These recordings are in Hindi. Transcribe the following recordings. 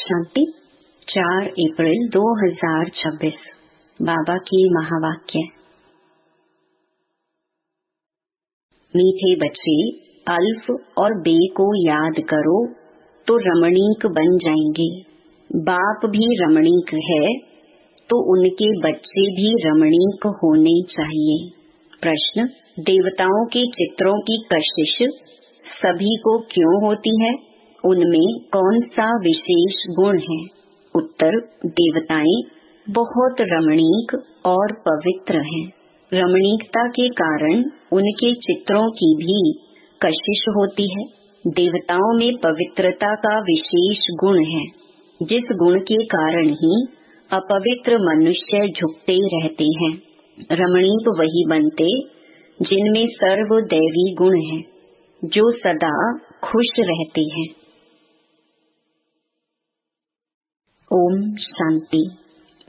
शांति 4 अप्रैल 2026 बाबा की महावाक्य। मीठे बच्चे, अल्फ और बे को याद करो तो रमणीक बन जाएंगे। बाप भी रमणीक है तो उनके बच्चे भी रमणीक होने चाहिए। प्रश्न: देवताओं के चित्रों की कशिश सभी को क्यों होती है? उनमें कौन सा विशेष गुण है? उत्तर: देवताएं बहुत रमणीक और पवित्र हैं। रमणीकता के कारण उनके चित्रों की भी कशिश होती है। देवताओं में पवित्रता का विशेष गुण है, जिस गुण के कारण ही अपवित्र मनुष्य झुकते रहते हैं। रमणीक वही बनते जिनमें सर्व दैवी गुण है, जो सदा खुश रहते हैं। ओम शांति।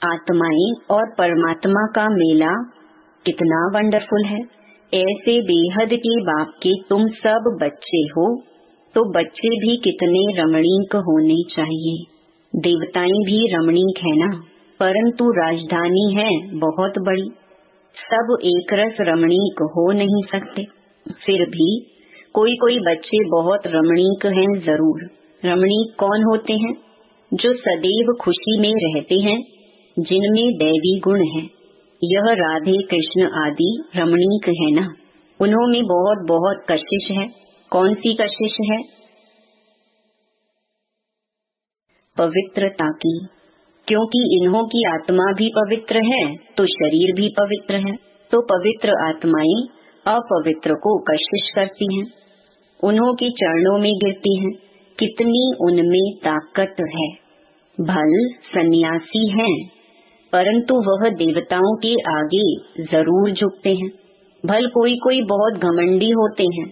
आत्माएं और परमात्मा का मेला कितना वंडरफुल है। ऐसे बेहद के बाप के तुम सब बच्चे हो तो बच्चे भी कितने रमणीक होने चाहिए। देवताएं भी रमणीक है ना, परंतु राजधानी है बहुत बड़ी, सब एक रस रमणीक हो नहीं सकते। फिर भी कोई कोई बच्चे बहुत रमणीक हैं जरूर। रमणीक कौन होते हैं? जो सदैव खुशी में रहते हैं, जिनमें दैवी गुण है। यह राधे कृष्ण आदि रमणीक है ना। उन्होंने बहुत बहुत कशिश है। कौन सी कशिश है? पवित्रता की। क्योंकि इन्हों की आत्मा भी पवित्र है तो शरीर भी पवित्र है, तो पवित्र आत्माएं अपवित्र को कशिश करती हैं, उन्हों के चरणों में गिरती हैं। कितनी उनमें ताकत है। भल सन्यासी हैं, परंतु वह देवताओं के आगे जरूर झुकते हैं। भल कोई कोई बहुत घमंडी होते हैं,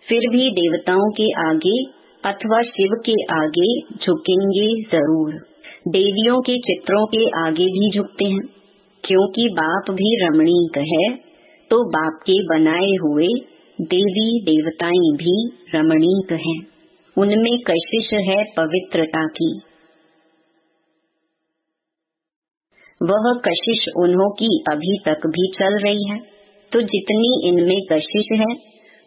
फिर भी देवताओं के आगे अथवा शिव के आगे झुकेंगे जरूर। देवियों के चित्रों के आगे भी झुकते हैं, क्योंकि बाप भी रमणीक है तो बाप के बनाए हुए देवी देवताएं भी रमणीक हैं। उनमें कशिश है पवित्रता की। वह कशिश उन्हों की अभी तक भी चल रही है, तो जितनी इनमें कशिश है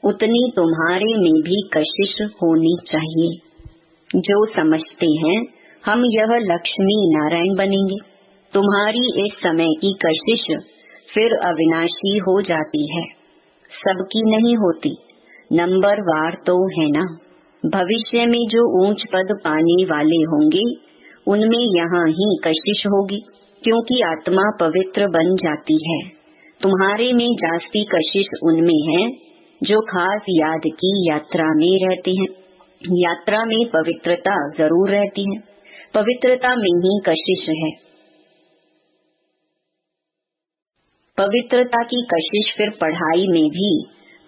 उतनी तुम्हारे में भी कशिश होनी चाहिए। जो समझते हैं हम यह लक्ष्मी नारायण बनेंगे, तुम्हारी इस समय की कशिश फिर अविनाशी हो जाती है, सबकी नहीं होती, नंबर वार तो है ना। भविष्य में जो ऊंच पद पाने वाले होंगे उनमें यहाँ ही कशिश होगी, क्योंकि आत्मा पवित्र बन जाती है। तुम्हारे में जास्ती कशिश उनमें है जो खास याद की यात्रा में रहते हैं। यात्रा में पवित्रता जरूर रहती है, पवित्रता में ही कशिश है। पवित्रता की कशिश फिर पढ़ाई में भी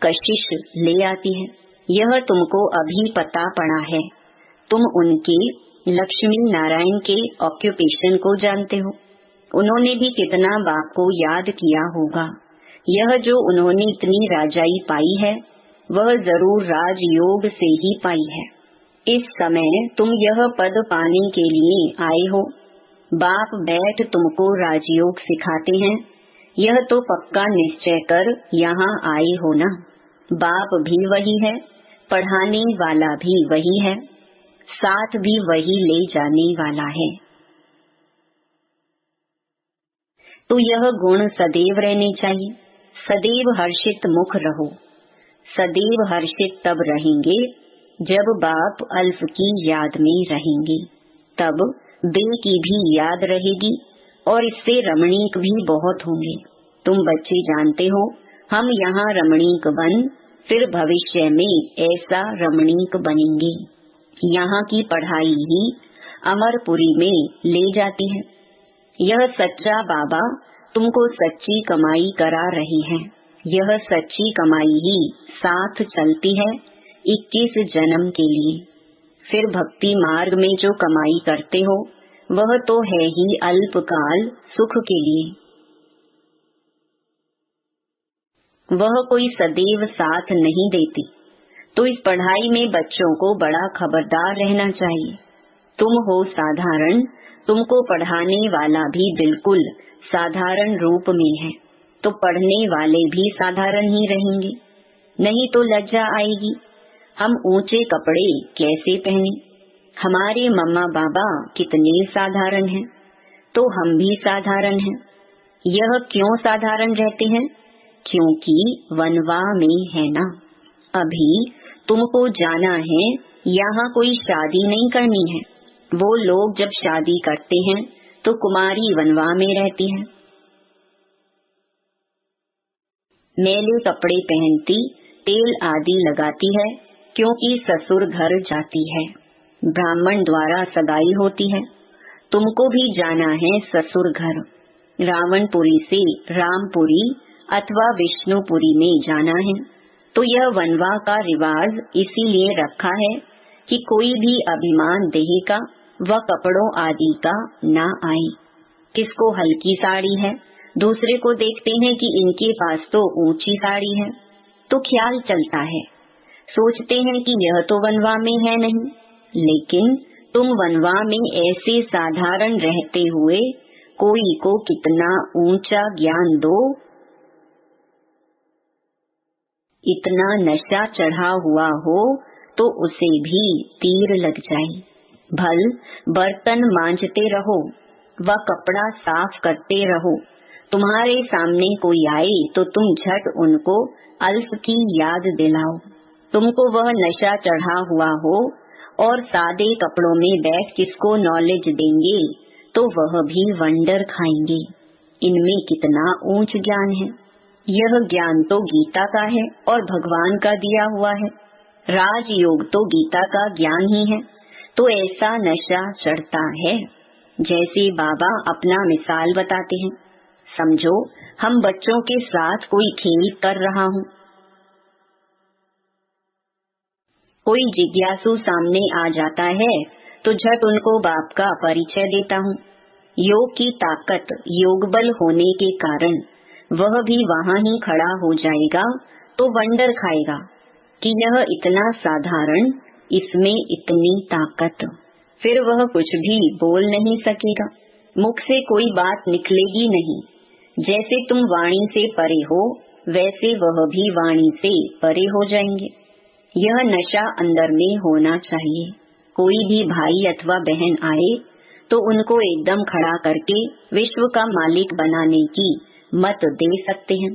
कशिश ले आती है। यह तुमको अभी पता पड़ा है। तुम उनके लक्ष्मी नारायण के ऑक्यूपेशन को जानते हो। उन्होंने भी कितना बाप को याद किया होगा। यह जो उन्होंने इतनी राजाई पाई है वह जरूर राजयोग से ही पाई है। इस समय तुम यह पद पाने के लिए आए हो। बाप बैठ तुमको राजयोग सिखाते हैं, यह तो पक्का निश्चय कर यहाँ आए हो ना। बाप भी वही है, पढ़ाने वाला भी वही है, साथ भी वही ले जाने वाला है। तो यह गुण सदैव रहने चाहिए। सदैव हर्षित मुख रहो। सदैव हर्षित तब रहेंगे जब बाप अल्फ की याद में रहेंगे, तब बे की भी याद रहेगी और इससे रमणीक भी बहुत होंगे। तुम बच्चे जानते हो हम यहाँ रमणीक बन फिर भविष्य में ऐसा रमणीक बनेंगे। यहाँ की पढ़ाई ही अमरपुरी में ले जाती है। यह सच्चा बाबा तुमको सच्ची कमाई करा रही है। यह सच्ची कमाई ही साथ चलती है 21 जन्म के लिए। फिर भक्ति मार्ग में जो कमाई करते हो वह तो है ही अल्पकाल सुख के लिए, वह कोई सदैव साथ नहीं देती। तो इस पढ़ाई में बच्चों को बड़ा खबरदार रहना चाहिए। तुम हो साधारण, तुमको पढ़ाने वाला भी बिल्कुल साधारण रूप में है, तो पढ़ने वाले भी साधारण ही रहेंगे। नहीं तो लज्जा आएगी। हम ऊंचे कपड़े कैसे पहने? हमारे मम्मा बाबा कितने साधारण हैं, तो हम भी साधारण हैं। यह क्यों साधारण रहते हैं? क्योंकि वनवा में है ना। अभी तुमको जाना है, यहाँ कोई शादी नहीं करनी है। वो लोग जब शादी करते हैं तो कुमारी वनवा में रहती है। मैले कपड़े पहनती, तेल आदि लगाती है, क्योंकि ससुर घर जाती है। ब्राह्मण द्वारा सगाई होती है। तुमको भी जाना है ससुर घर। रावणपुरी से रामपुरी अथवा विष्णुपुरी में जाना है। तो यह वनवा का रिवाज इसीलिए रखा है कि कोई भी अभिमान देह का व कपड़ों आदि का ना आए। किसको हल्की साड़ी है, दूसरे को देखते हैं कि इनके पास तो ऊंची साड़ी है, तो ख्याल चलता है, सोचते हैं कि यह तो वनवा में है नहीं। लेकिन तुम वनवा में ऐसे साधारण रहते हुए कोई को कितना ऊंचा ज्ञान दो, इतना नशा चढ़ा हुआ हो तो उसे भी तीर लग जाए। भल बर्तन मांजते रहो व कपड़ा साफ करते रहो। तुम्हारे सामने कोई आए तो तुम झट उनको अल्फ की याद दिलाओ। तुमको वह नशा चढ़ा हुआ हो और सादे कपड़ों में बैठ किसको नॉलेज देंगे तो वह भी वंडर खाएंगे। इनमें कितना ऊंच ज्ञान है। यह ज्ञान तो गीता का है और भगवान का दिया हुआ है। राजयोग तो गीता का ज्ञान ही है। तो ऐसा नशा चढ़ता है जैसे बाबा अपना मिसाल बताते हैं। समझो हम बच्चों के साथ कोई खेल कर रहा हूँ। कोई जिज्ञासु सामने आ जाता है तो झट उनको बाप का परिचय देता हूँ। योग की ताकत योग बल होने के कारण वह भी वहाँ ही खड़ा हो जाएगा तो वंडर खाएगा कि यह इतना साधारण, इसमें इतनी ताकत। फिर वह कुछ भी बोल नहीं सकेगा, मुख से कोई बात निकलेगी नहीं। जैसे तुम वाणी से परे हो वैसे वह भी वाणी से परे हो जाएंगे। यह नशा अंदर में होना चाहिए। कोई भी भाई अथवा बहन आए तो उनको एकदम खड़ा करके विश्व का मालिक बनाने की मत दे सकते हैं।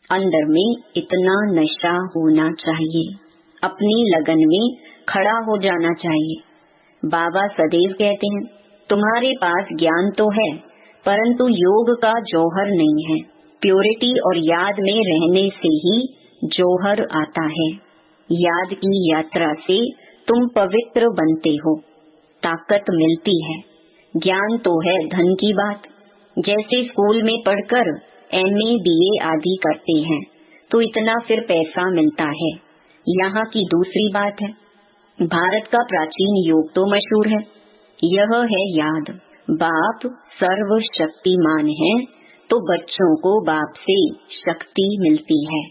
अंदर में इतना नशा होना चाहिए, अपनी लगन में खड़ा हो जाना चाहिए। बाबा सदैव कहते हैं तुम्हारे पास ज्ञान तो है परंतु योग का जौहर नहीं है। प्योरिटी और याद में रहने से ही जौहर आता है। याद की यात्रा से तुम पवित्र बनते हो, ताकत मिलती है। ज्ञान तो है धन की बात। जैसे स्कूल में पढ़कर MA BA आदि करते हैं तो इतना फिर पैसा मिलता है। यहाँ की दूसरी बात है, भारत का प्राचीन योग तो मशहूर है। यह है याद। बाप सर्व शक्तिमान है तो बच्चों को बाप से शक्ति मिलती है।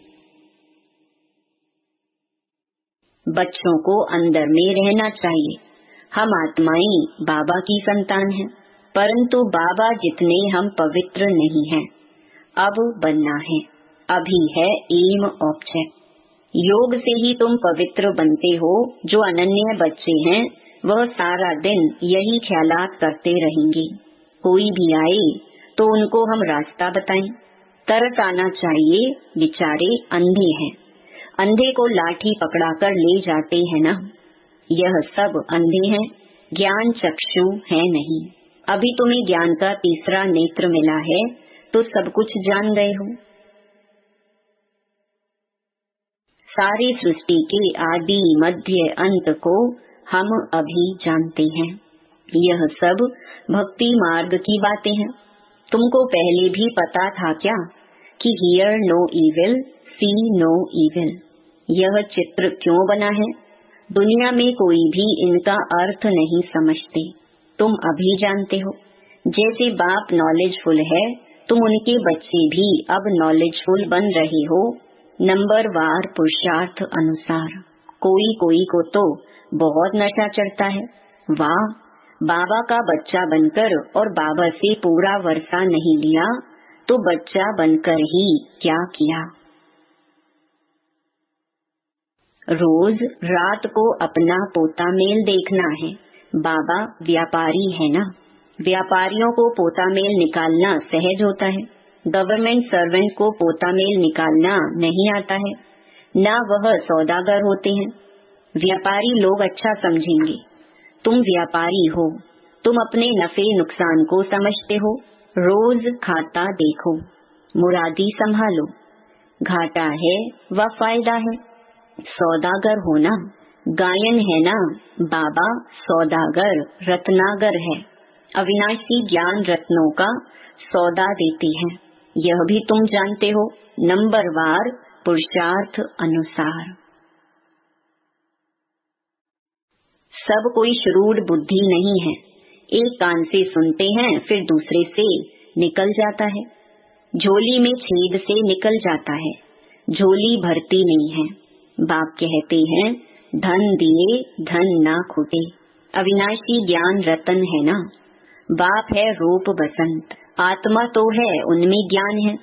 बच्चों को अंदर में रहना चाहिए। हम आत्माएं बाबा की संतान हैं, परंतु बाबा जितने हम पवित्र नहीं हैं। अब बनना है, अभी है एम ऑब्जेक्ट। योग से ही तुम पवित्र बनते हो। जो अनन्य बच्चे हैं वह सारा दिन यही ख्यालात करते रहेंगे। कोई भी आए तो उनको हम रास्ता बताएं। तरस आना चाहिए, बेचारे अंधे हैं। अंधे को लाठी पकड़ाकर ले जाते हैं ना। यह सब अंधे हैं, ज्ञान चक्षु है नहीं। अभी तुम्हें ज्ञान का तीसरा नेत्र मिला है तो सब कुछ जान गए हो। सारी सृष्टि के आदि मध्य अंत को हम अभी जानते हैं। यह सब भक्ति मार्ग की बातें हैं। तुमको पहले भी पता था क्या कि hear no evil, see no evil. यह चित्र क्यों बना है? दुनिया में कोई भी इनका अर्थ नहीं समझते। तुम अभी जानते हो। जैसे बाप नॉलेजफुल है, तुम उनके बच्चे भी अब नॉलेजफुल बन रहे हो, नंबर वार पुरुषार्थ अनुसार। कोई कोई को तो बहुत नशा चढ़ता है। वाह, बाबा का बच्चा बनकर और बाबा से पूरा वर्षा नहीं लिया तो बच्चा बनकर ही क्या किया। रोज रात को अपना पोता मेल देखना है। बाबा व्यापारी है ना, व्यापारियों को पोता मेल निकालना सहज होता है। गवर्नमेंट सर्वेंट को पोता मेल निकालना नहीं आता है, ना वह सौदागर होते हैं। व्यापारी लोग अच्छा समझेंगे। तुम व्यापारी हो, तुम अपने नफे नुकसान को समझते हो। रोज खाता देखो, मुरादी संभालो, घाटा है व फायदा है। सौदागर हो ना, गायन है ना, बाबा सौदागर रत्नागर है। अविनाशी ज्ञान रत्नों का सौदा देते हैं, यह भी तुम जानते हो। नंबरवार पुरुषार्थ अनुसार। सब कोई श्रूड बुद्धि नहीं है। एक कान से सुनते हैं फिर दूसरे से निकल जाता है, झोली में छेद से निकल जाता है, झोली भरती नहीं है। बाप कहते हैं धन दिए धन ना खुटे। अविनाशी ज्ञान रतन है ना। बाप है रूप बसंत, आत्मा तो है उनमें ज्ञान है।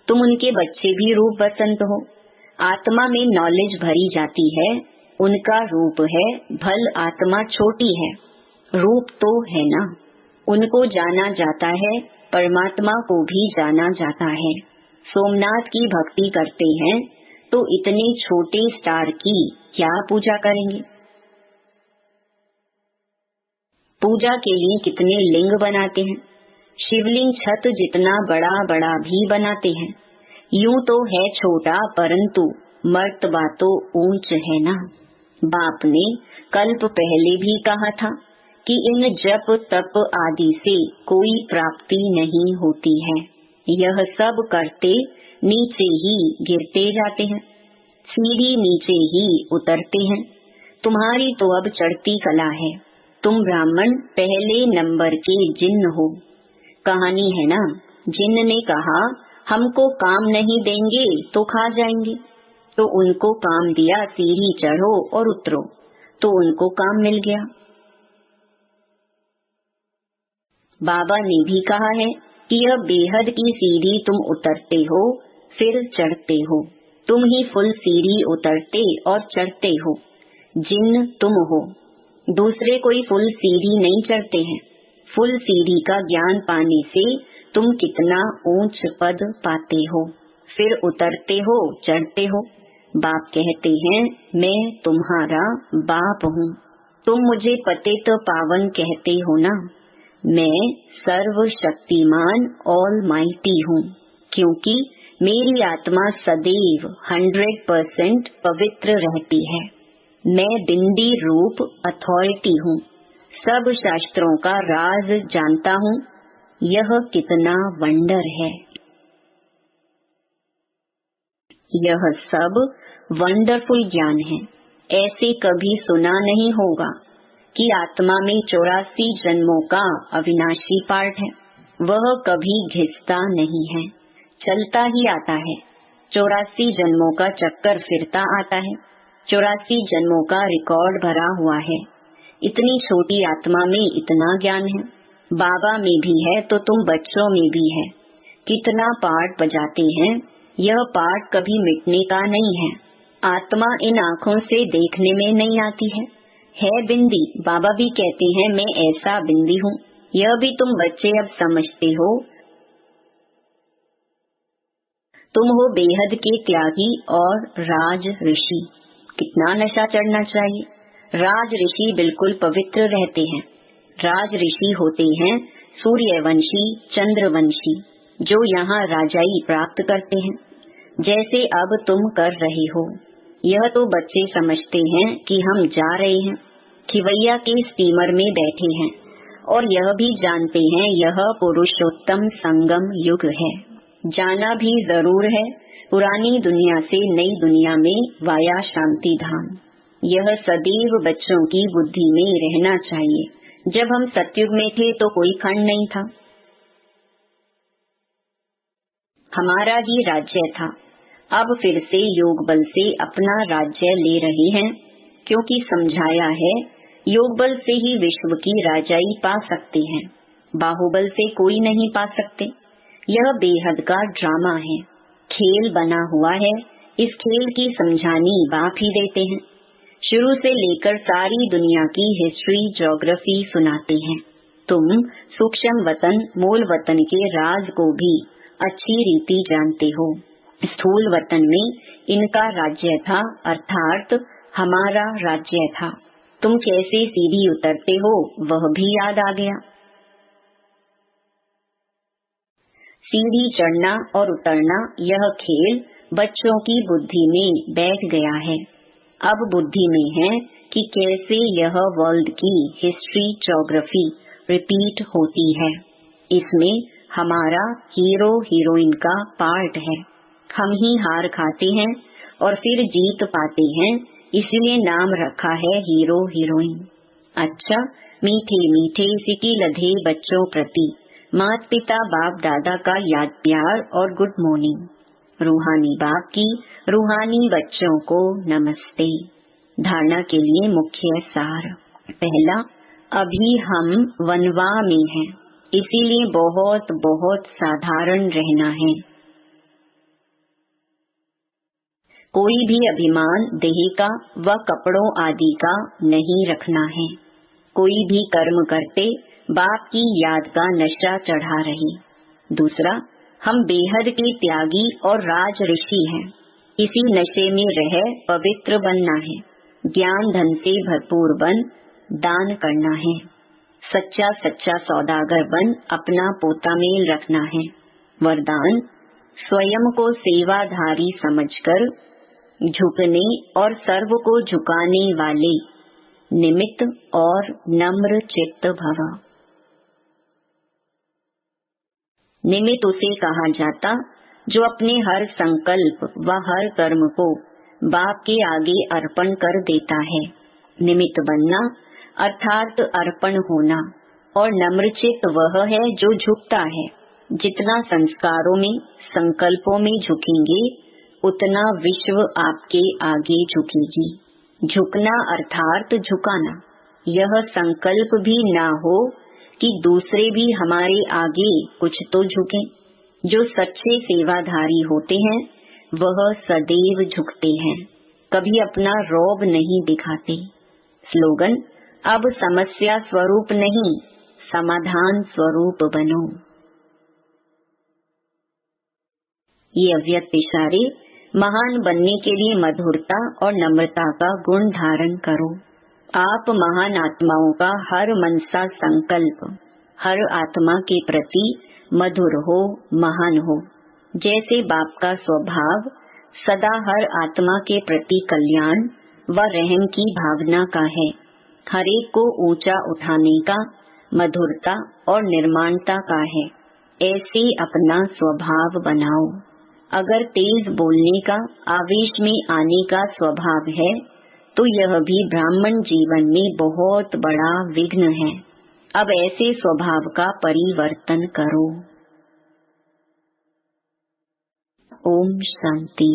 तुम उनके बच्चे भी रूप बसंत हो। आत्मा में नॉलेज भरी जाती है, उनका रूप है भल आत्मा छोटी है, रूप तो है ना। उनको जाना जाता है, परमात्मा को भी जाना जाता है। सोमनाथ की भक्ति करते हैं तो इतने छोटे स्टार की क्या पूजा करेंगे। पूजा के लिए कितने लिंग बनाते हैं, शिवलिंग छत जितना बड़ा बड़ा भी बनाते हैं। यूं तो है छोटा परंतु मर्तबा तो ऊंच है ना। बाप ने कल्प पहले भी कहा था कि इन जप तप आदि से कोई प्राप्ति नहीं होती है। यह सब करते नीचे ही गिरते जाते हैं, सीढ़ी नीचे ही उतरते हैं। तुम्हारी तो अब चढ़ती कला है। तुम ब्राह्मण पहले नंबर के जिन्न हो। कहानी है ना, जिन्न ने कहा हमको काम नहीं देंगे तो खा जाएंगे, तो उनको काम दिया सीढ़ी चढ़ो और उतरो, तो उनको काम मिल गया। बाबा ने भी कहा है कि यह बेहद की सीढ़ी तुम उतरते हो फिर चढ़ते हो। तुम ही फुल सीढ़ी उतरते और चढ़ते हो। जिन्न तुम हो, दूसरे कोई फुल सीढ़ी नहीं चढ़ते हैं। फुल सीढ़ी का ज्ञान पाने से तुम कितना ऊंच पद पाते हो, फिर उतरते हो चढ़ते हो। बाप कहते हैं मैं तुम्हारा बाप हूँ। तुम मुझे पतित पावन कहते हो ना। मैं सर्वशक्तिमान ऑलमाइटी हूँ, क्योंकि मेरी आत्मा सदैव 100% पवित्र रहती है। मैं बिंदी रूप अथॉरिटी हूँ, सब शास्त्रों का राज जानता हूँ। यह कितना वंडर है। यह सब वंडरफुल ज्ञान है। ऐसे कभी सुना नहीं होगा कि आत्मा में 84 जन्मों का अविनाशी पार्ट है। वह कभी घिसता नहीं है, चलता ही आता है। 84 जन्मों का चक्कर फिरता आता है। 84 जन्मों का रिकॉर्ड भरा हुआ है। इतनी छोटी आत्मा में इतना ज्ञान है। बाबा में भी है तो तुम बच्चों में भी है। कितना पार्ट बजाते हैं, यह पार्ट कभी मिटने का नहीं है। आत्मा इन आँखों से देखने में नहीं आती है बिंदी। बाबा भी कहते हैं मैं ऐसा बिंदी हूँ। यह भी तुम बच्चे अब समझते हो। तुम हो बेहद के त्यागी और राज ऋषि। कितना नशा चढ़ना चाहिए। राज ऋषि बिल्कुल पवित्र रहते हैं। राज ऋषि होते हैं सूर्यवंशी चंद्रवंशी, जो यहाँ राजाई प्राप्त करते हैं, जैसे अब तुम कर रहे हो। यह तो बच्चे समझते हैं कि हम जा रहे हैं, खिवैया के स्टीमर में बैठे हैं, और यह भी जानते हैं यह पुरुषोत्तम संगम युग है। जाना भी जरूर है पुरानी दुनिया से नई दुनिया में वाया शांति धाम। यह सदैव बच्चों की बुद्धि में रहना चाहिए। जब हम सतयुग में थे तो कोई खंड नहीं था, हमारा ही राज्य था। अब फिर से योग बल से अपना राज्य ले रहे हैं। क्योंकि समझाया है योग बल से ही विश्व की राजाई पा सकते हैं, बाहुबल से कोई नहीं पा सकते। यह बेहद का ड्रामा है, खेल बना हुआ है। इस खेल की समझानी बाप ही देते हैं। शुरू से लेकर सारी दुनिया की हिस्ट्री ज्योग्राफी सुनाते हैं। तुम सूक्ष्म वतन मूल वतन के राज को भी अच्छी रीति जानते हो। स्थूल वतन में इनका राज्य था, अर्थात हमारा राज्य था। तुम कैसे सीढ़ी उतरते हो वह भी याद आ गया। सीढ़ी चढ़ना और उतरना यह खेल बच्चों की बुद्धि में बैठ गया है। अब बुद्धि में है कि कैसे यह वर्ल्ड की हिस्ट्री ज्योग्राफी रिपीट होती है। इसमें हमारा हीरो हीरोइन का पार्ट है। हम ही हार खाते हैं और फिर जीत पाते हैं, इसलिए नाम रखा है हीरो हीरोइन। अच्छा, मीठे मीठे सिटी लधे बच्चों प्रति माता पिता बाप दादा का याद प्यार और गुड मॉर्निंग। रूहानी बाप की रूहानी बच्चों को नमस्ते। धारणा के लिए मुख्य सार। पहला, अभी हम वनवा में हैं, इसीलिए बहुत बहुत साधारण रहना है। कोई भी अभिमान देह का व कपड़ों आदि का नहीं रखना है। कोई भी कर्म करते बाप की याद का नशा चढ़ा रहे। दूसरा, हम बेहद के त्यागी और राज ऋषि हैं, इसी नशे में रह पवित्र बनना है। ज्ञान धन से भरपूर बन दान करना है। सच्चा सच्चा सौदागर बन अपना पोता मेल रखना है। वरदान, स्वयं को सेवाधारी समझकर झुकने और सर्व को झुकाने वाले निमित्त और नम्र चित्त भव। निमित्त उसे कहा जाता जो अपने हर संकल्प व हर कर्म को बाप के आगे अर्पण कर देता है। निमित्त बनना अर्थात अर्पण होना, और नम्रचित्त वह है जो झुकता है। जितना संस्कारों में संकल्पों में झुकेंगे उतना विश्व आपके आगे झुकेगी। झुकना अर्थात झुकाना, यह संकल्प भी ना हो कि दूसरे भी हमारे आगे कुछ तो झुकें। जो सच्चे सेवाधारी होते हैं वह सदैव झुकते हैं, कभी अपना रौब नहीं दिखाते। स्लोगन, अब समस्या स्वरूप नहीं समाधान स्वरूप बनो। ये अव्यक्त इशारे महान बनने के लिए मधुरता और नम्रता का गुण धारण करो। आप महान आत्माओं का हर मनसा संकल्प हर आत्मा के प्रति मधुर हो, महान हो। जैसे बाप का स्वभाव सदा हर आत्मा के प्रति कल्याण व रहम की भावना का है, हर एक को ऊंचा उठाने का, मधुरता और निर्माणता का है। ऐसे अपना स्वभाव बनाओ। अगर तेज बोलने का, आवेश में आने का स्वभाव है तो यह भी ब्राह्मण जीवन में बहुत बड़ा विघ्न है। अब ऐसे स्वभाव का परिवर्तन करो। ओम शांति।